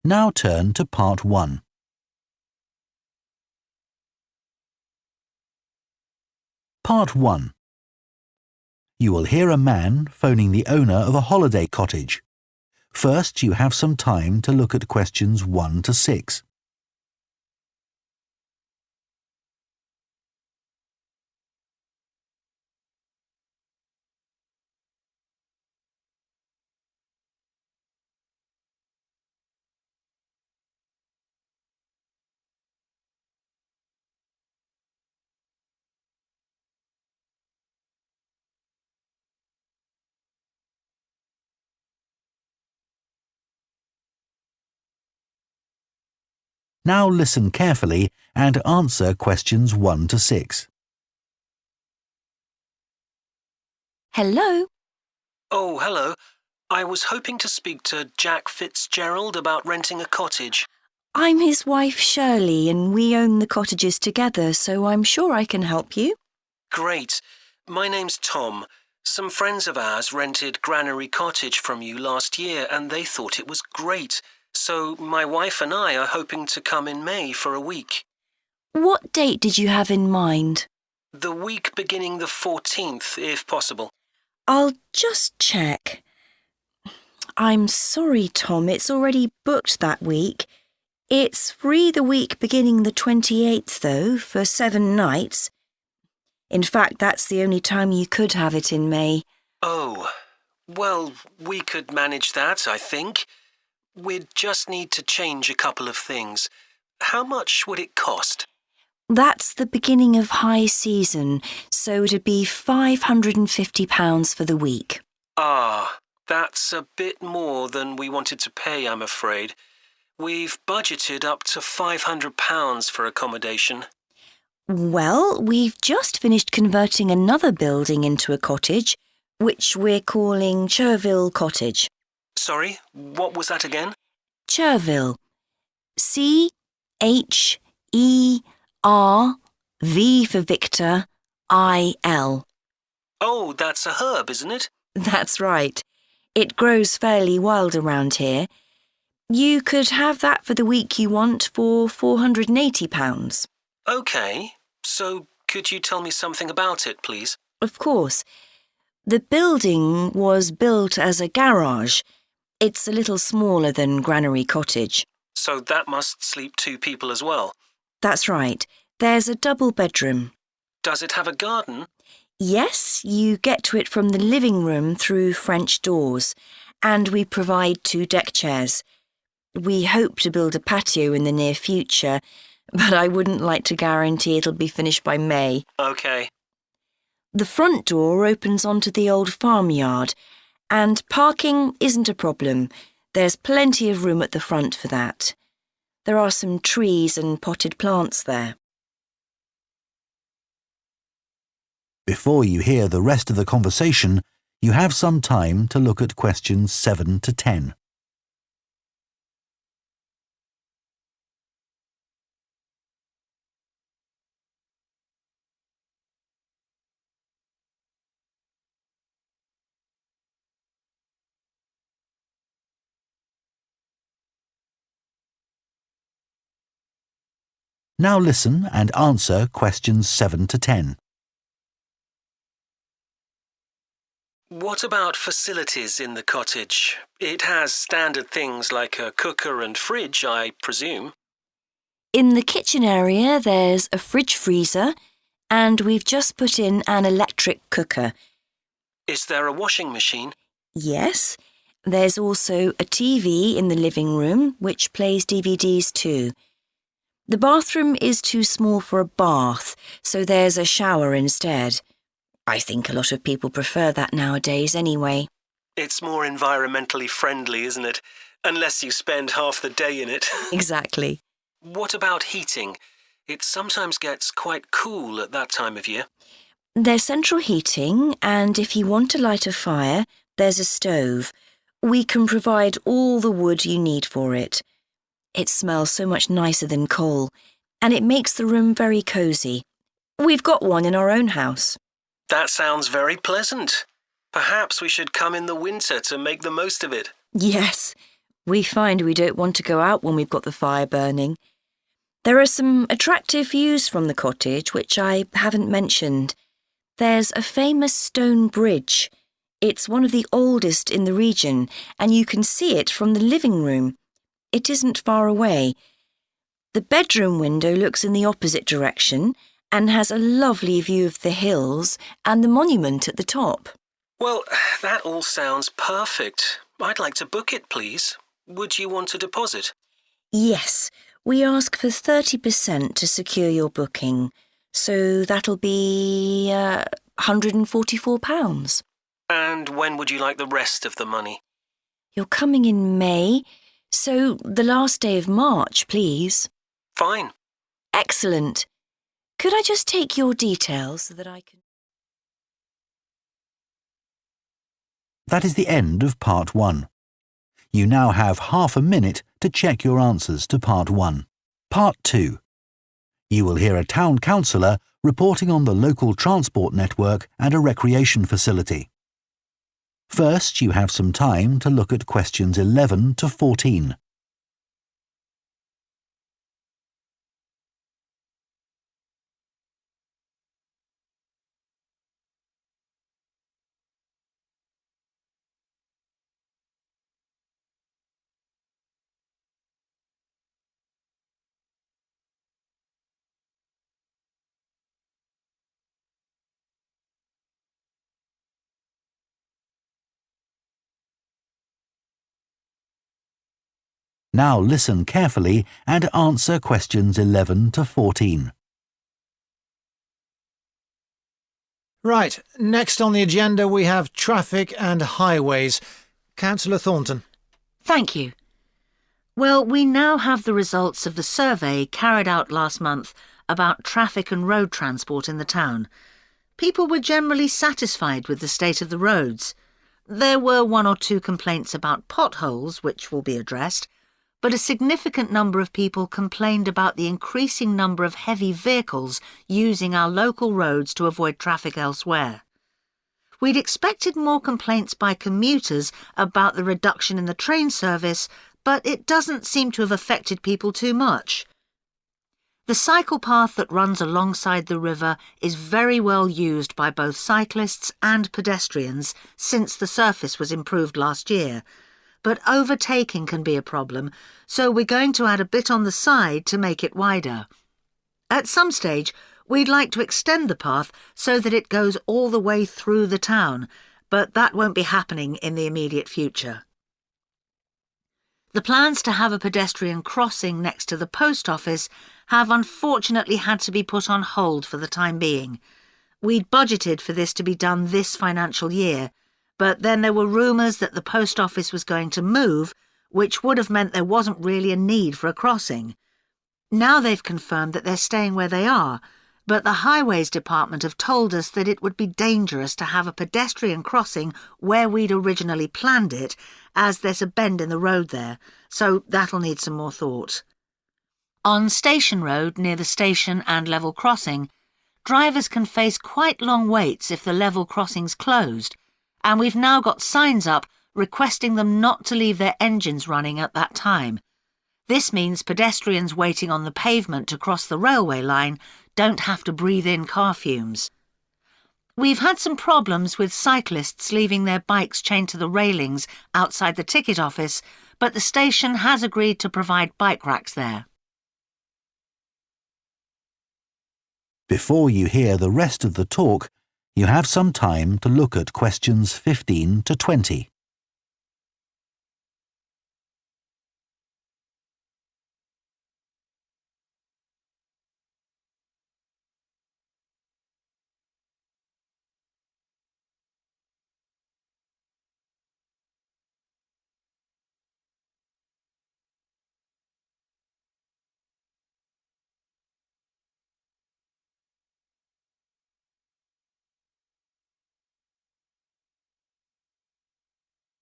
Now turn to Part 1. Part 1. You will hear a man phoning the owner of a holiday cottage. First, you have some time to look at questions 1 to 6. Now listen carefully and answer questions 1 to 6. Hello? Oh, hello. I was hoping to speak to Jack Fitzgerald about renting a cottage. I'm his wife Shirley and we own the cottages together, so I'm sure I can help you. Great. My name's Tom. Some friends of ours rented Granary Cottage from you last year and they thought it was great. So my wife and I are hoping to come in May for a week. What date did you have in mind? The week beginning the 14th, if possible. I'll just check. I'm sorry, Tom, it's already booked that week. It's free the week beginning the 28th, though, for 7 nights. In fact, that's the only time you could have it in May. Oh, well, we could manage that, I think. We'd just need to change a couple of things. How much would it cost? That's the beginning of high season, so it'd be £550 for the week. Ah, that's a bit more than we wanted to pay, I'm afraid. We've budgeted up to £500 for accommodation. Well, we've just finished converting another building into a cottage, which we're calling Cherville Cottage. Sorry, what was that again? Cherville. C-H-E-R-V for Victor, I-L. Oh, that's a herb, isn't it? That's right. It grows fairly wild around here. You could have that for the week you want for £480. OK, so could you tell me something about it, please? Of course. The building was built as a garage. It's a little smaller than Granary Cottage. So that must sleep 2 people as well. That's right. There's a double bedroom. Does it have a garden? Yes, you get to it from the living room through French doors, and we provide 2 deck chairs. We hope to build a patio in the near future, but I wouldn't like to guarantee it'll be finished by May. OK. The front door opens onto the old farmyard, and parking isn't a problem. There's plenty of room at the front for that. There are some trees and potted plants there. Before you hear the rest of the conversation, you have some time to look at questions 7 to 10. Now listen and answer questions 7 to 10. What about facilities in the cottage? It has standard things like a cooker and fridge, I presume. In the kitchen area, there's a fridge freezer, and we've just put in an electric cooker. Is there a washing machine? Yes, there's also a TV in the living room, which plays DVDs too. The bathroom is too small for a bath, so there's a shower instead. I think a lot of people prefer that nowadays anyway. It's more environmentally friendly, isn't it? Unless you spend half the day in it. Exactly. What about heating? It sometimes gets quite cool at that time of year. There's central heating, and if you want to light a fire, there's a stove. We can provide all the wood you need for it. It smells so much nicer than coal, and it makes the room very cosy. We've got one in our own house. That sounds very pleasant. Perhaps we should come in the winter to make the most of it. Yes, We find we don't want to go out when we've got the fire burning. There are some attractive views from the cottage which I haven't mentioned. There's a famous stone bridge. It's one of the oldest in the region, and you can see it from the living room. It isn't far away. The bedroom window looks in the opposite direction and has a lovely view of the hills and the monument at the top. Well, that all sounds perfect. I'd like to book it, please. Would you want a deposit? Yes, we ask for 30% to secure your booking, so that'll be £144. And when would you like the rest of the money? You're coming in May, so the last day of March, please. Fine. Excellent. Could I just take your details so that I can... That is the end of Part 1. You now have half a minute to check your answers to Part 1. Part 2. You will hear a town councillor reporting on the local transport network and a recreation facility. First, you have some time to look at questions 11 to 14. Now listen carefully and answer questions 11 to 14. Right, next on the agenda we have traffic and highways. Councillor Thornton. Thank you. Well, we now have the results of the survey carried out last month about traffic and road transport in the town. People were generally satisfied with the state of the roads. There were 1 or 2 complaints about potholes, which will be addressed, but a significant number of people complained about the increasing number of heavy vehicles using our local roads to avoid traffic elsewhere. We'd expected more complaints by commuters about the reduction in the train service, but it doesn't seem to have affected people too much. The cycle path that runs alongside the river is very well used by both cyclists and pedestrians since the surface was improved last year, but overtaking can be a problem, so we're going to add a bit on the side to make it wider. At some stage, we'd like to extend the path so that it goes all the way through the town, but that won't be happening in the immediate future. The plans to have a pedestrian crossing next to the post office have unfortunately had to be put on hold for the time being. We'd budgeted for this to be done this financial year, but then there were rumours that the post office was going to move, which would have meant there wasn't really a need for a crossing. Now they've confirmed that they're staying where they are, but the Highways Department have told us that it would be dangerous to have a pedestrian crossing where we'd originally planned it, as there's a bend in the road there, so that'll need some more thought. On Station Road, near the station and level crossing, drivers can face quite long waits if the level crossing's closed, and we've now got signs up requesting them not to leave their engines running at that time. This means pedestrians waiting on the pavement to cross the railway line don't have to breathe in car fumes. We've had some problems with cyclists leaving their bikes chained to the railings outside the ticket office, but the station has agreed to provide bike racks there. Before you hear the rest of the talk, you have some time to look at questions 15 to 20.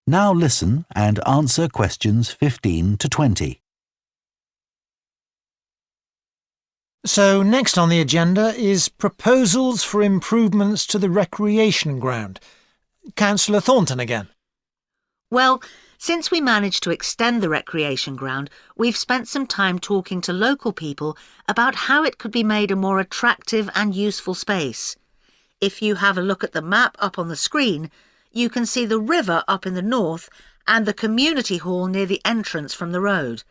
Now listen and answer questions 15 to 20. So next on the agenda is proposals for improvements to the recreation ground. Councillor Thornton again. Well, Since we managed to extend the recreation ground, we've spent some time talking to local people about how it could be made a more attractive and useful space. If you have a look at the map up on the screen, you can see the river up in the north and the community hall near the entrance from the road.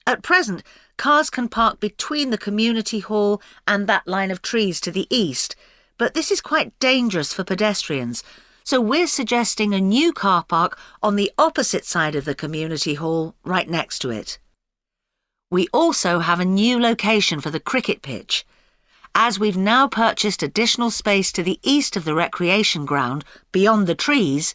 At present, cars can park between the community hall and that line of trees to the east, but this is quite dangerous for pedestrians, so we're suggesting a new car park on the opposite side of the community hall, right next to it. We also have a new location for the cricket pitch. As we've now purchased additional space to the east of the recreation ground, beyond the trees,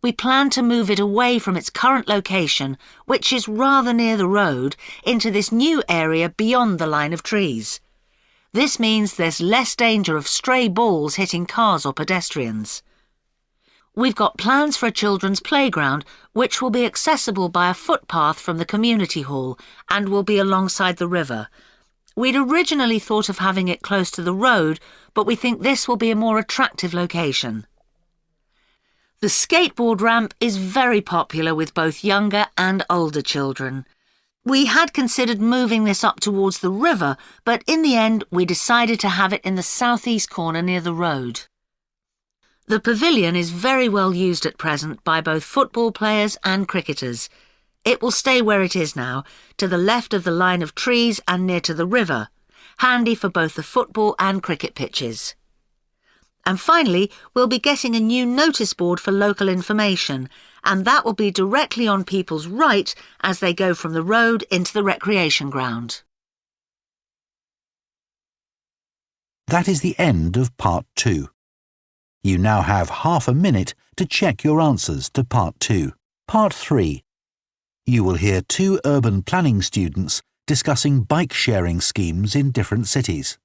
we plan to move it away from its current location, which is rather near the road, into this new area beyond the line of trees. This means there's less danger of stray balls hitting cars or pedestrians. We've got plans for a children's playground, which will be accessible by a footpath from the community hall and will be alongside the river. We'd originally thought of having it close to the road, but we think this will be a more attractive location. The skateboard ramp is very popular with both younger and older children. We had considered moving this up towards the river, but in the end we decided to have it in the southeast corner near the road. The pavilion is very well used at present by both football players and cricketers. It will stay where it is now, to the left of the line of trees and near to the river, handy for both the football and cricket pitches. And finally, we'll be getting a new notice board for local information, and that will be directly on people's right as they go from the road into the recreation ground. That is the end of Part 2. You now have half a minute to check your answers to Part 2. Part 3. You will hear 2 urban planning students discussing bike-sharing schemes in different cities.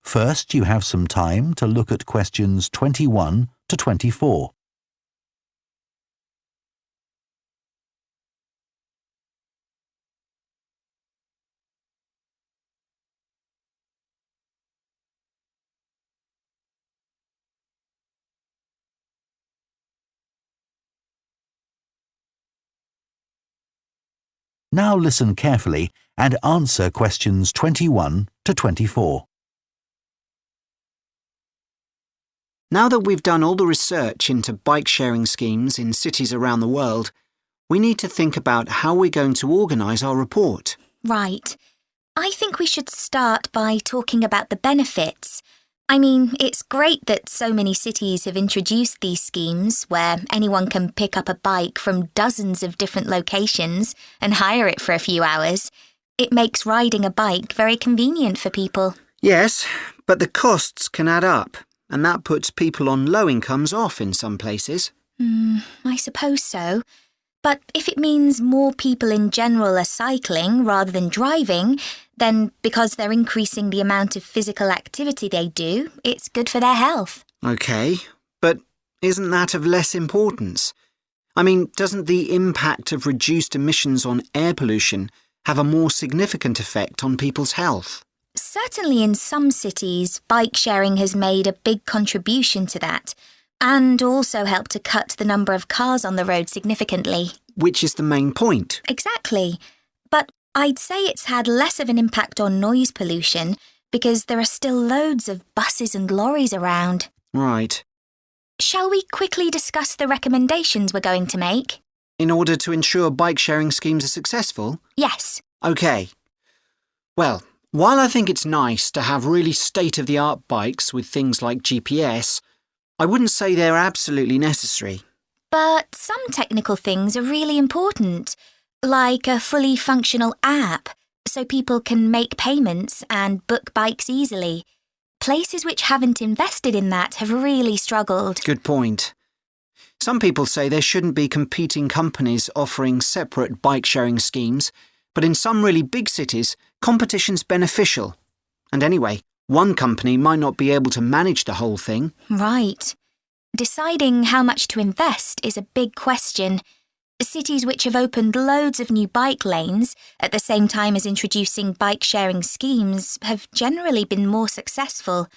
First, you have some time to look at questions 21 to 24. Now listen carefully and answer questions 21 to 24. Now that we've done all the research into bike-sharing schemes in cities around the world, we need to think about how we're going to organise our report. Right. I think we should start by talking about the benefits. I mean, it's great that so many cities have introduced these schemes where anyone can pick up a bike from dozens of different locations and hire it for a few hours. It makes riding a bike very convenient for people. Yes, but the costs can add up, and that puts people on low incomes off in some places. I suppose so. But if it means more people in general are cycling rather than driving, then because they're increasing the amount of physical activity they do, it's good for their health. OK, but isn't that of less importance? I mean, doesn't the impact of reduced emissions on air pollution have a more significant effect on people's health? Certainly in some cities, bike sharing has made a big contribution to that, and also helped to cut the number of cars on the road significantly. Which is the main point. Exactly. But I'd say it's had less of an impact on noise pollution because there are still loads of buses and lorries around. Right. Shall we quickly discuss the recommendations we're going to make? In order to ensure bike-sharing schemes are successful? Yes. OK. Well, while I think it's nice to have really state-of-the-art bikes with things like GPS, I wouldn't say they're absolutely necessary. But some technical things are really important, like a fully functional app, so people can make payments and book bikes easily. Places which haven't invested in that have really struggled. Good point. Some people say there shouldn't be competing companies offering separate bike-sharing schemes, but in some really big cities, competition's beneficial. And anyway, one company might not be able to manage the whole thing. Right. Deciding how much to invest is a big question. Cities which have opened loads of new bike lanes at the same time as introducing bike-sharing schemes have generally been more successful.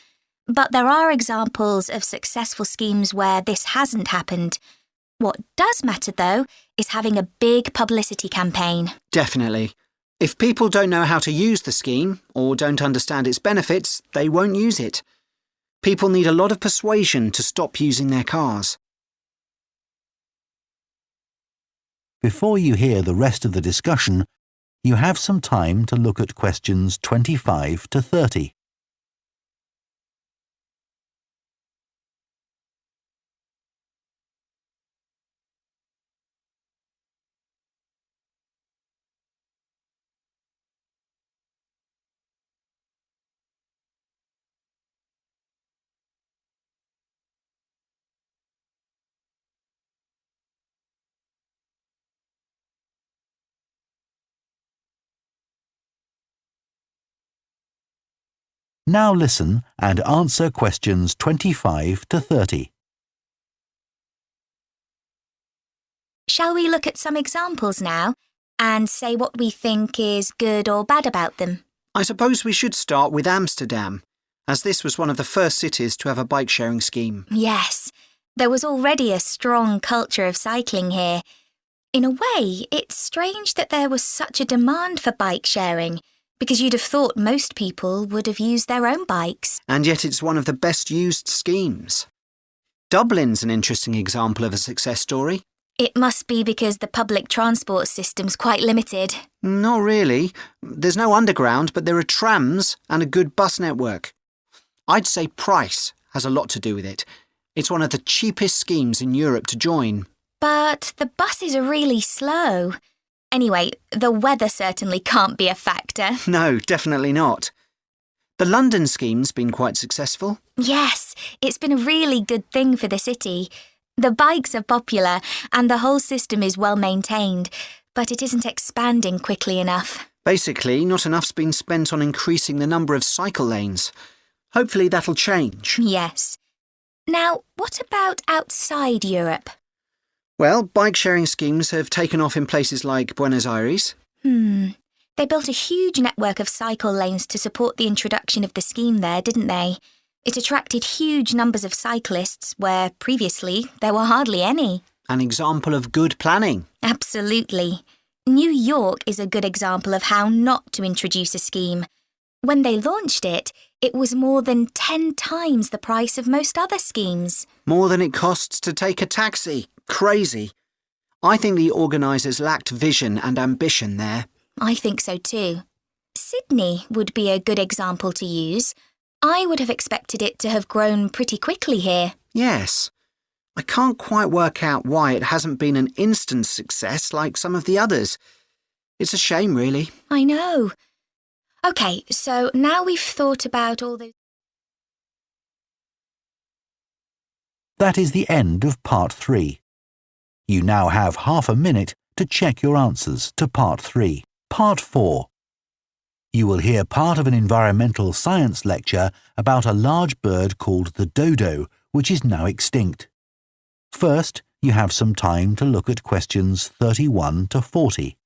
But there are examples of successful schemes where this hasn't happened. What does matter, though, is having a big publicity campaign. Definitely. If people don't know how to use the scheme or don't understand its benefits, they won't use it. People need a lot of persuasion to stop using their cars. Before you hear the rest of the discussion, you have some time to look at questions 25 to 30. Now listen and answer questions 25 to 30. Shall we look at some examples now and say what we think is good or bad about them? I suppose we should start with Amsterdam, as this was one of the first cities to have a bike-sharing scheme. Yes, there was already a strong culture of cycling here. In a way, it's strange that there was such a demand for bike sharing, because you'd have thought most people would have used their own bikes. And yet it's one of the best used schemes. Dublin's an interesting example of a success story. It must be because the public transport system's quite limited. Not really. There's no underground, but there are trams and a good bus network. I'd say price has a lot to do with it. It's one of the cheapest schemes in Europe to join. But the buses are really slow. Anyway, the weather certainly can't be a factor. No, definitely not. The London scheme's been quite successful. Yes, it's been a really good thing for the city. The bikes are popular and the whole system is well maintained, but it isn't expanding quickly enough. Basically, not enough's been spent on increasing the number of cycle lanes. Hopefully that'll change. Yes. Now, what about outside Europe? Well, bike-sharing schemes have taken off in places like Buenos Aires. They built a huge network of cycle lanes to support the introduction of the scheme there, didn't they? It attracted huge numbers of cyclists where previously there were hardly any. An example of good planning. Absolutely. New York is a good example of how not to introduce a scheme. When they launched it, it was more than 10 times the price of most other schemes. More than it costs to take a taxi. Crazy. I think the organisers lacked vision and ambition there. I think so too. Sydney would be a good example to use. I would have expected it to have grown pretty quickly here. Yes. I can't quite work out why it hasn't been an instant success like some of the others. It's a shame, really. I know. OK, so now we've thought about all those... That is the end of part 3. You now have half a minute to check your answers to part 3. Part 4. You will hear part of an environmental science lecture about a large bird called the dodo, which is now extinct. First, you have some time to look at questions 31 to 40.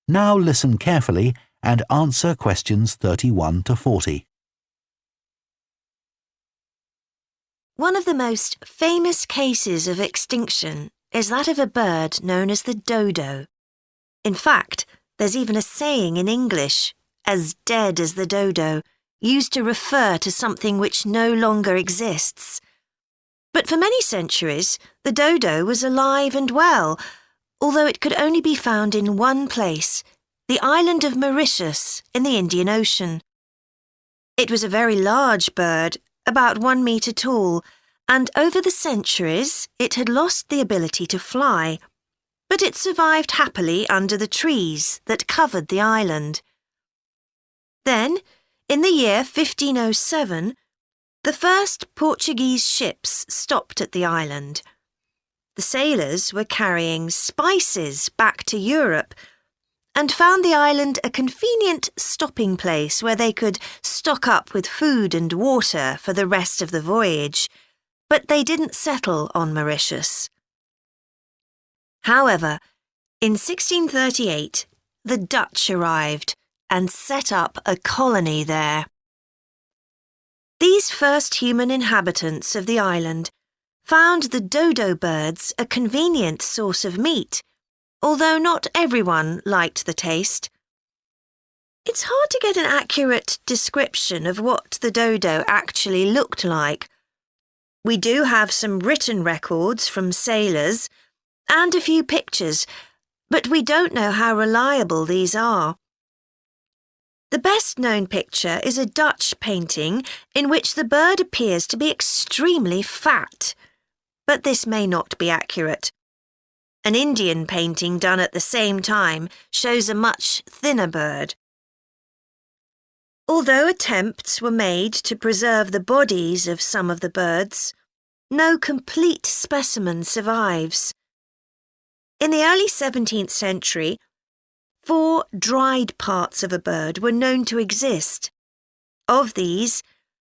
Now listen carefully and answer questions 31 to 40. One of the most famous cases of extinction is that of a bird known as the dodo. In fact, there's even a saying in English, as dead as the dodo, used to refer to something which no longer exists. But for many centuries, the dodo was alive and well, although it could only be found in one place, the island of Mauritius in the Indian Ocean. It was a very large bird, about 1 metre tall, and over the centuries it had lost the ability to fly, but it survived happily under the trees that covered the island. Then, in the year 1507, the first Portuguese ships stopped at the island. The sailors were carrying spices back to Europe and found the island a convenient stopping place where they could stock up with food and water for the rest of the voyage, but they didn't settle on Mauritius. However, in 1638, the Dutch arrived and set up a colony there. These first human inhabitants of the island found the dodo birds a convenient source of meat, although not everyone liked the taste. It's hard to get an accurate description of what the dodo actually looked like. We do have some written records from sailors and a few pictures, but we don't know how reliable these are. The best-known picture is a Dutch painting in which the bird appears to be extremely fat, but this may not be accurate. An Indian painting done at the same time shows a much thinner bird. Although attempts were made to preserve the bodies of some of the birds, no complete specimen survives. In the early 17th century, 4 dried parts of a bird were known to exist. Of these,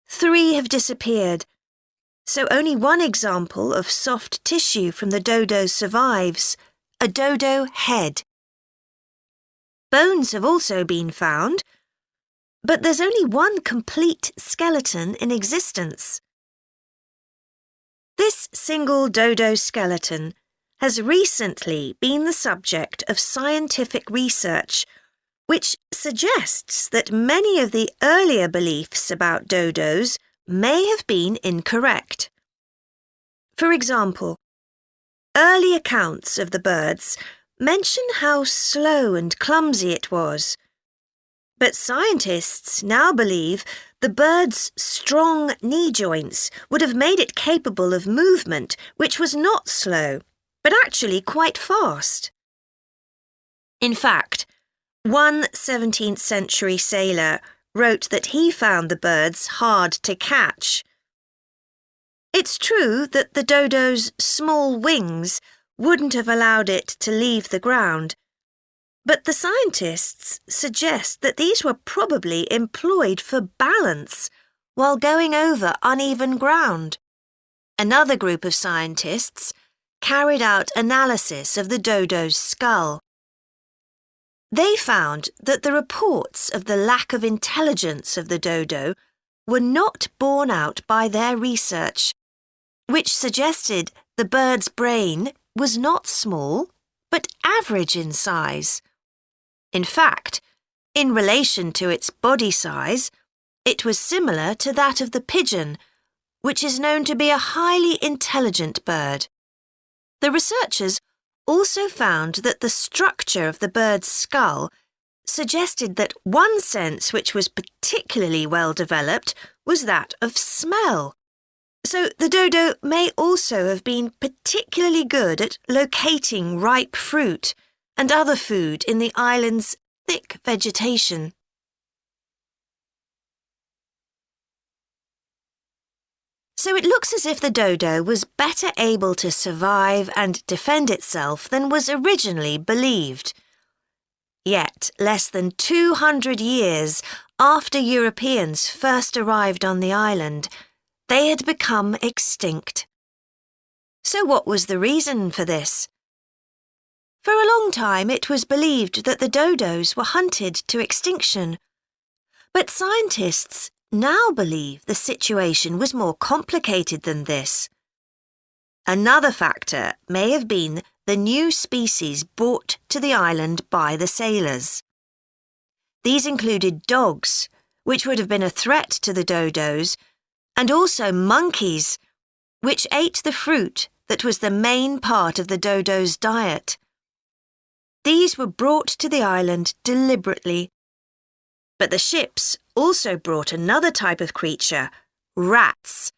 3 have disappeared, so only one example of soft tissue from the dodo survives, a dodo head. Bones have also been found, but there's only one complete skeleton in existence. This single dodo skeleton has recently been the subject of scientific research, which suggests that many of the earlier beliefs about dodos may have been incorrect. For example, early accounts of the birds mention how slow and clumsy it was, but scientists now believe the bird's strong knee joints would have made it capable of movement which was not slow, but actually quite fast. In fact, one 17th century sailor wrote that he found the birds hard to catch. It's true that the dodo's small wings wouldn't have allowed it to leave the ground, but the scientists suggest that these were probably employed for balance while going over uneven ground. Another group of scientists carried out analysis of the dodo's skull. They found that the reports of the lack of intelligence of the dodo were not borne out by their research, which suggested the bird's brain was not small, but average in size. In fact, in relation to its body size, it was similar to that of the pigeon, which is known to be a highly intelligent bird. The researchers also found that the structure of the bird's skull suggested that one sense which was particularly well developed was that of smell. So the dodo may also have been particularly good at locating ripe fruit and other food in the island's thick vegetation. So it looks as if the dodo was better able to survive and defend itself than was originally believed. Yet, less than 200 years after Europeans first arrived on the island, they had become extinct. So what was the reason for this? For a long time it was believed that the dodos were hunted to extinction, but scientists now believe the situation was more complicated than this. Another factor may have been the new species brought to the island by the sailors. These included dogs, which would have been a threat to the dodos, and also monkeys, which ate the fruit that was the main part of the dodo's diet. These were brought to the island deliberately. But the ships also brought another type of creature, rats,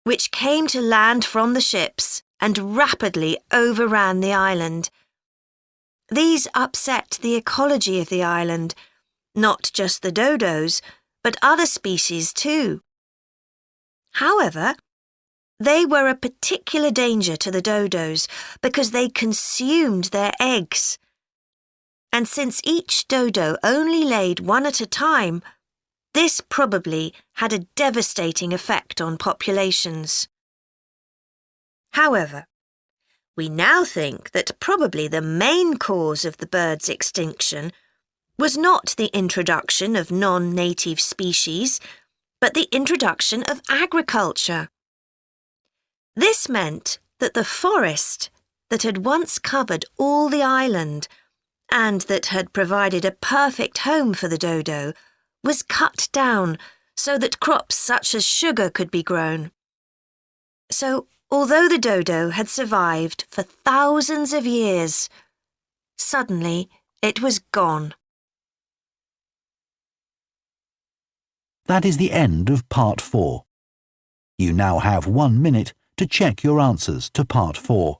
which came to land from the ships and rapidly overran the island. These upset the ecology of the island, not just the dodos, but other species too. However, they were a particular danger to the dodos because they consumed their eggs. And since each dodo only laid one at a time, this probably had a devastating effect on populations. However, we now think that probably the main cause of the bird's extinction was not the introduction of non-native species, but the introduction of agriculture. This meant that the forest that had once covered all the island and that had provided a perfect home for the dodo was cut down so that crops such as sugar could be grown. So, although the dodo had survived for thousands of years, suddenly it was gone. That is the end of Part 4. You now have 1 minute to check your answers to Part 4.